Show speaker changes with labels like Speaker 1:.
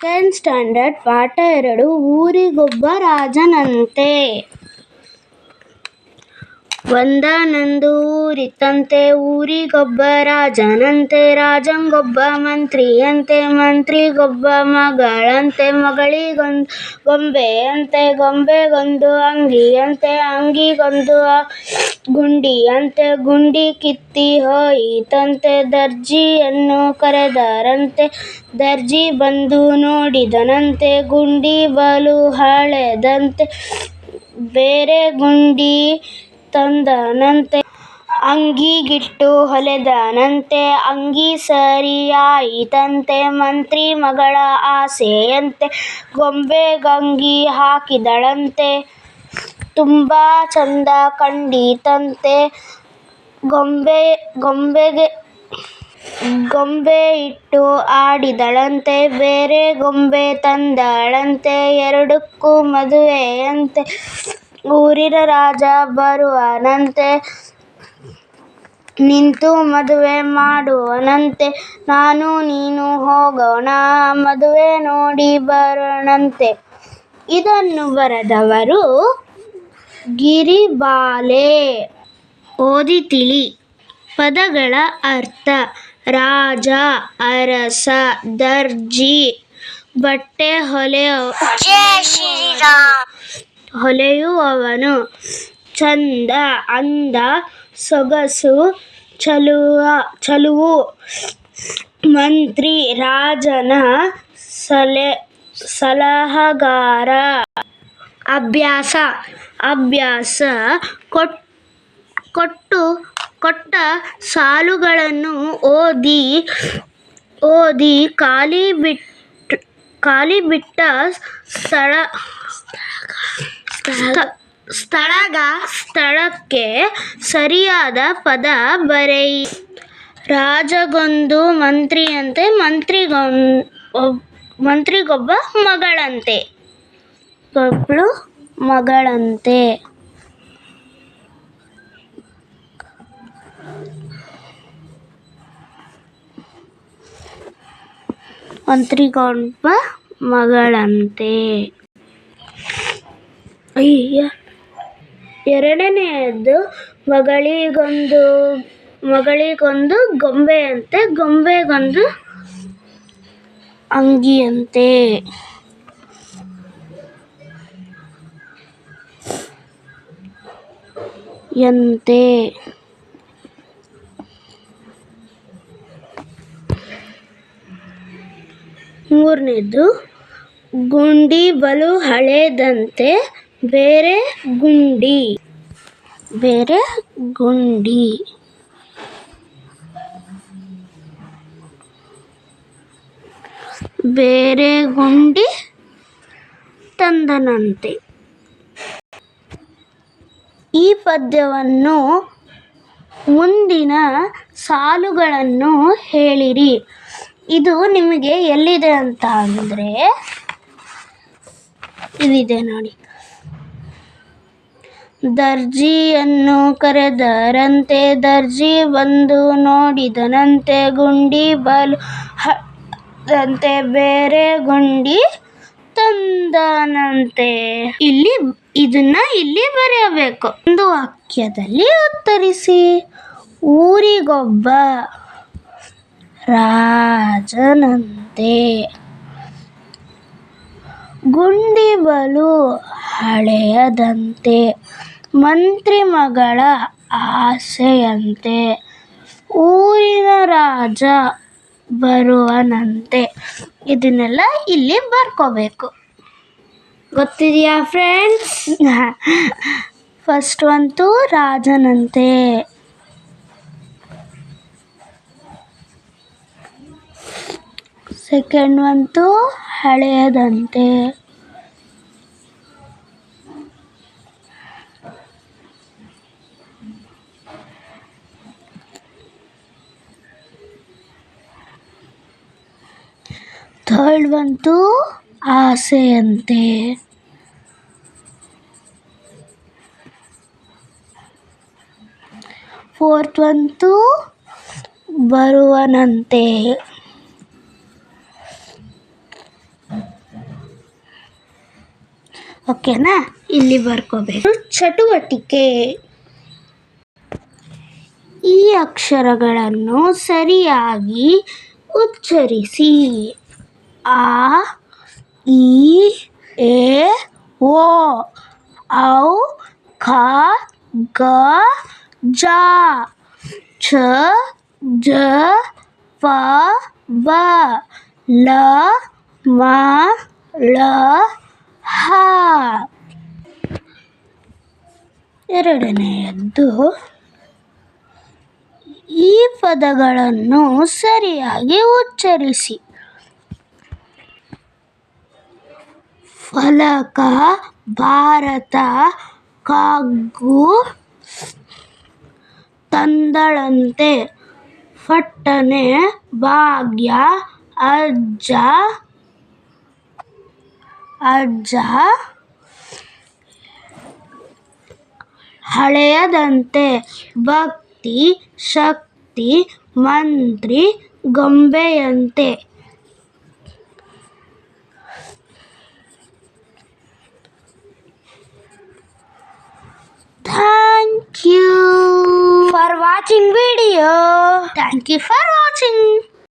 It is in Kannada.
Speaker 1: ಸೆಕೆಂಡ್ ಸ್ಟ್ಯಾಂಡರ್ಡ್ ಪಾಠ 2 ಊರಿಗೊಬ್ಬ ರಾಜನಂತೆ. ಒಂದಾನೊಂದು ಊರಿತ್ತಂತೆ, ಊರಿಗೊಬ್ಬ ರಾಜನಂತೆ. ರಾಜಂಗೊಬ್ಬ ಮಂತ್ರಿಯಂತೆ, ಮಂತ್ರಿಗೊಬ್ಬ ಮಗಳಂತೆ. ಮಗಳಿಗೊಂದು ಗೊಂಬೆಯಂತೆ, ಗೊಂಬೆಗೊಂದು ಅಂಗಿಯಂತೆ. ಅಂಗಿಗೊಂದು ಗುಂಡಿಯಂತೆ, ಗುಂಡಿ ಕಿತ್ತಿ ಹೋಯಿತಂತೆ. ದರ್ಜಿಯನ್ನು ಕರೆದರಂತೆ, ದರ್ಜಿ ಬಂದು ನೋಡಿದನಂತೆ. ಗುಂಡಿ ಬಲು ಹಳೆದಂತೆ, ಬೇರೆ ಗುಂಡಿ ತಂದನಂತೆ. ಅಂಗಿಗಿಟ್ಟು ಹೊಲೆದನಂತೆ, ಅಂಗಿ ಸರಿಯಾಯಿತಂತೆ. ಮಂತ್ರಿ ಮಗಳ ಆಸೆಯಂತೆ, ಗೊಂಬೆಗಂಗಿ ಹಾಕಿದಳಂತೆ. ತುಂಬಾ ಚಂದ ಕಂಡಿತಂತೆ. ಗೊಂಬೆ ಇಟ್ಟು ಆಡಿದಳಂತೆ, ಬೇರೆ ಗೊಂಬೆ ತಂದಳಂತೆ. ಎರಡಕ್ಕೂ ಮದುವೆಯಂತೆ, ಊರಿನ ರಾಜ ಬರುವನಂತೆ. ನಿಂತು ಮದುವೆ ಮಾಡುವನಂತೆ. ನಾನು ನೀನು ಹೋಗೋಣ, ಮದುವೆ ನೋಡಿ ಬರೋಣಂತೆ. ಇದನ್ನು ಬರೆದವರು ಗಿರಿಬಾಲೆ. ಓದಿ ತಿಳಿ. ಪದಗಳ ಅರ್ಥ: ರಾಜ, ಅರಸ, ದರ್ಜಿ, ಬಟ್ಟೆ ಹೊಲೆಯುವವನು. ಚಂದ, ಅಂದ, ಸೊಗಸು, ಚಲುವು. ಮಂತ್ರಿ, ರಾಜನ ಸಲಹೆಗಾರ. ಅಭ್ಯಾಸ, ಕೊಟ್ಟ ಸಾಲುಗಳನ್ನು ಓದಿ ಖಾಲಿ ಬಿಟ್ಟ ಸ್ಥಳಕ್ಕೆ ಸರಿಯಾದ ಪದ ಬರೆಯಿರಿ. ರಾಜಗೊಂದು ಮಂತ್ರಿಯಂತೆ, ಮಂತ್ರಿಗೊಬ್ಬ ಮಗಳಂತೆ. ಮಂತ್ರಿಗೊಬ್ಬ ಮಗಳಂತೆ. ಎರಡನೆಯದು ಮಗಳಿಗೊಂದು ಗೊಂಬೆಯಂತೆ, ಗೊಂಬೆಗೊಂದು ಅಂಗಿಯಂತೆ. ಯಂತೆ. ಮೂರನೇದು ಗುಂಡಿ ಬಲು ಹಳೆದಂತೆ, ಬೇರೆ ಗುಂಡಿ. ಬೇರೆ ಗುಂಡಿ ತಂದನಂತೆ. ಈ ಪದ್ಯವನ್ನು ಮುಂದಿನ ಸಾಲುಗಳನ್ನು ಹೇಳಿರಿ. ಇದು ನಿಮಗೆ ಎಲ್ಲಿದೆ ಅಂತ ಅಂದರೆ ಇದಿದೆ ನೋಡಿ. ದರ್ಜಿಯನ್ನು ಕರೆದರಂತೆ, ದರ್ಜಿ ಬಂದು ನೋಡಿದನಂತೆ. ಗುಂಡಿ ಬಲು ಹಳೆದಂತೆ, ಬೇರೆ ಗುಂಡಿ ತಂದನಂತೆ. ಇದನ್ನ ಇಲ್ಲಿ ಬರೆಯಬೇಕು. ಒಂದು ವಾಕ್ಯದಲ್ಲಿ ಉತ್ತರಿಸಿ. ಊರಿಗೊಬ್ಬ ರಾಜನಂತೆ, ಗುಂಡಿ ಬಲು ಹಳೆಯದಂತೆ. ಮಂತ್ರಿ ಮಗಳ ಆಸೆಯಂತೆ, ಊರಿನ ರಾಜ ಬರುವನಂತೆ. ಇದನ್ನೆಲ್ಲ ಇಲ್ಲಿ ಬರ್ಕೋಬೇಕು. ಗೊತ್ತಿದೆಯಾ ಫ್ರೆಂಡ್ಸ್? ಫಸ್ಟ್ ಅಂತೂ ರಾಜನಂತೆ. ಸೆಕೆಂಡ್ ಅಂತೂ ಹಳೆಯದಂತೆ. ಥರ್ಡ್ ಅಂತೂ ಆಸೆಯಂತೆ. ಫೋರ್ತ್ ಅಂತೂ ಬರುವನಂತೆ. ಓಕೆನಾ? ಇಲ್ಲಿ ಬರ್ಕೋಬೇಕು. ಚಟುವಟಿಕೆ. ಈ ಅಕ್ಷರಗಳನ್ನು ಸರಿಯಾಗಿ ಉಚ್ಚರಿಸಿ. ಆ, ಈ, ಎ, ಓ, ಔ, ಖ, ಗ, ಜ, ಛ, ಜ, ಪ, ಬ, ಲ, ಮ, ಳ, ಹ. ಎರಡನೆಯದ್ದು, ಈ ಪದಗಳನ್ನು ಸರಿಯಾಗಿ ಉಚ್ಚರಿಸಿ. ಫಲಕ, ಭಾರತ, ಕಗ್ಗು, ತಂದಳಂತೆ, ಫಟ್ಟನೆ, ಭಾಗ್ಯ, ಅಜ್ಜ, ಅಜ್ಜ, ಹಳೆಯದಂತೆ, ಭಕ್ತಿ, ಶಕ್ತಿ, ಮಂತ್ರಿ, ಗೊಂಬೆಯಂತೆ. Thank you for watching video. Thank you for watching.